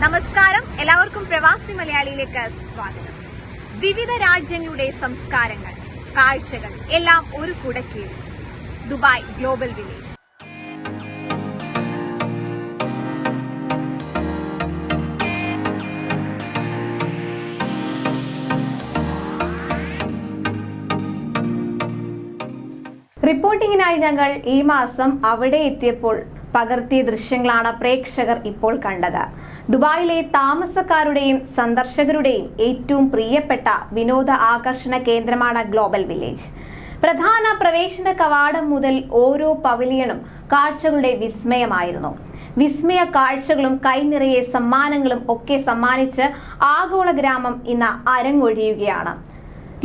നമസ്കാരം, എല്ലാവർക്കും പ്രവാസി മലയാളിയിലേക്ക് സ്വാഗതം. വിവിധ രാജ്യങ്ങളുടെ സംസ്കാരങ്ങൾ, കാഴ്ചകൾ എല്ലാം ഒരു കുടക്കീഴിൽ. Dubai global village. റിപ്പോർട്ടിങ്ങിനായി ഞങ്ങൾ ഈ മാസം അവിടെ എത്തിയപ്പോൾ പകർത്തിയ ദൃശ്യങ്ങളാണ് പ്രേക്ഷകർ ഇപ്പോൾ കണ്ടത്. ദുബായിലെ താമസക്കാരുടെയും സന്ദർശകരുടെയും ഏറ്റവും പ്രിയപ്പെട്ട വിനോദ ആകർഷണ കേന്ദ്രമാണ് ഗ്ലോബൽ വില്ലേജ്. പ്രധാന പ്രവേശന കവാടം മുതൽ ഓരോ പവലിയനും കാഴ്ചകളുടെ വിസ്മയമായിരുന്നു. വിസ്മയ കാഴ്ചകളും കൈനിറയെ സമ്മാനങ്ങളും ഒക്കെ സമ്മാനിച്ച് ആഗോള ഗ്രാമം ഇന്ന് അരങ്ങൊഴിയുകയാണ്.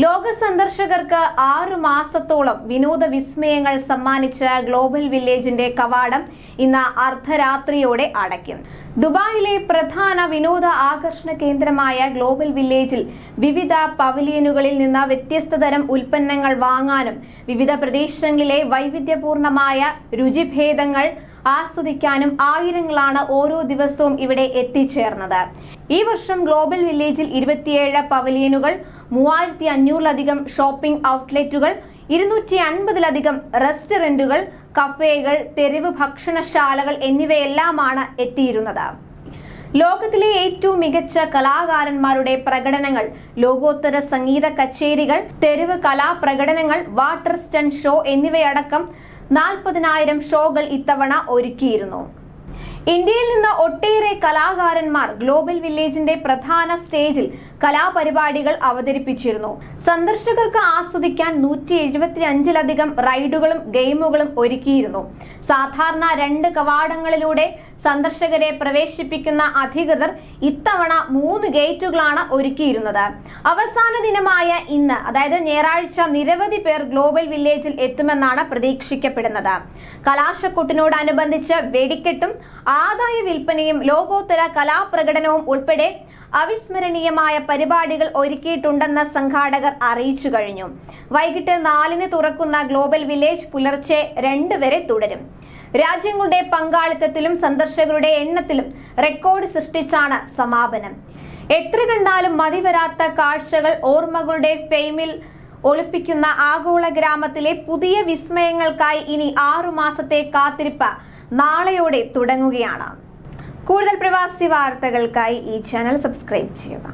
ലോക സന്ദർശകർക്ക് 6 മാസത്തോളം വിനോദ വിസ്മയങ്ങൾ സമ്മാനിച്ച ഗ്ലോബൽ വില്ലേജിന്റെ കവാടം ഇന്ന് അർദ്ധരാത്രിയോടെ അടയ്ക്കും. ദുബായിലെ പ്രധാന വിനോദ ആകർഷണ കേന്ദ്രമായ ഗ്ലോബൽ വില്ലേജിൽ വിവിധ പവലിയനുകളിൽ നിന്ന് വ്യത്യസ്ത തരം ഉൽപ്പന്നങ്ങൾ വാങ്ങാനും വിവിധ പ്രദേശങ്ങളിലെ വൈവിധ്യപൂർണമായ രുചിഭേദങ്ങൾ ആസ്വദിക്കാനും ആയിരങ്ങളാണ് ഓരോ ദിവസവും ഇവിടെ എത്തിച്ചേർന്നത്. ഈ വർഷം ഗ്ലോബൽ വില്ലേജിൽ 27 പവലിയനുകൾ, 3500-ലധികം ഷോപ്പിംഗ് ഔട്ട്ലെറ്റുകൾ, 250-ലധികം റെസ്റ്റോറന്റുകൾ, കഫേകൾ, തെരുവ് ഭക്ഷണശാലകൾ എന്നിവയെല്ലാമാണ് എത്തിയിരുന്നത്. ലോകത്തിലെ ഏറ്റവും മികച്ച കലാകാരന്മാരുടെ പ്രകടനങ്ങൾ, ലോകോത്തര സംഗീത കച്ചേരികൾ, തെരുവ് കലാപ്രകടനങ്ങൾ, വാട്ടർ സ്റ്റണ്ട് ഷോ എന്നിവയടക്കം 40,000 ഷോകൾ ഇത്തവണ ഒരുക്കിയിരുന്നു. ഇന്ത്യയിൽ നിന്ന് ഒട്ടേറെ കലാകാരന്മാർ ഗ്ലോബൽ വില്ലേജിന്റെ പ്രധാന സ്റ്റേജിൽ കലാപരിപാടികൾ അവതരിപ്പിച്ചിരുന്നു. സന്ദർശകർക്ക് ആസ്വദിക്കാൻ 175-ലധികം റൈഡുകളും ഗെയിമുകളും ഒരുക്കിയിരുന്നു. സാധാരണ 2 കവാടങ്ങളിലൂടെ സന്ദർശകരെ പ്രവേശിപ്പിക്കുന്ന അധികൃതർ ഇത്തവണ 3 ഗേറ്റുകളാണ് ഒരുക്കിയിരുന്നത്. അവസാന ദിനമായ ഇന്ന്, അതായത് ഞായറാഴ്ച, നിരവധി പേർ ഗ്ലോബൽ വില്ലേജിൽ എത്തുമെന്നാണ് പ്രതീക്ഷിക്കപ്പെടുന്നത്. കലാശക്കൊട്ടിനോടനുബന്ധിച്ച് വെടിക്കെട്ടും ആദായ വിൽപ്പനയും ലോകോത്തര കലാപ്രകടനവും ഉൾപ്പെടെ അവിസ്മരണീയമായ പരിപാടികൾ ഒരുക്കിയിട്ടുണ്ടെന്ന് സംഘാടകർ അറിയിച്ചു കഴിഞ്ഞു. വൈകിട്ട് 4-ന് തുറക്കുന്ന ഗ്ലോബൽ വില്ലേജ് പുലർച്ചെ 2 വരെ തുടരും. രാജ്യങ്ങളുടെ പങ്കാളിത്തത്തിലും സന്ദർശകരുടെ എണ്ണത്തിലും റെക്കോർഡ് സൃഷ്ടിച്ചാണ് സമാപനം. എത്ര കണ്ടാലും മതിവരാത്ത കാഴ്ചകൾ, ഓർമ്മകളുടെ ഫെയിമിൽ ഒളിപ്പിക്കുന്ന ആഗോള ഗ്രാമത്തിലെ പുതിയ വിസ്മയങ്ങൾക്കായി ഇനി 6 മാസത്തെ കാത്തിരിപ്പ് നാളെയോടെ തുടങ്ങുകയാണ്. കൂടുതൽ പ്രവാസി വാർത്തകൾക്കായി ഈ ചാനൽ സബ്സ്ക്രൈബ് ചെയ്യുക.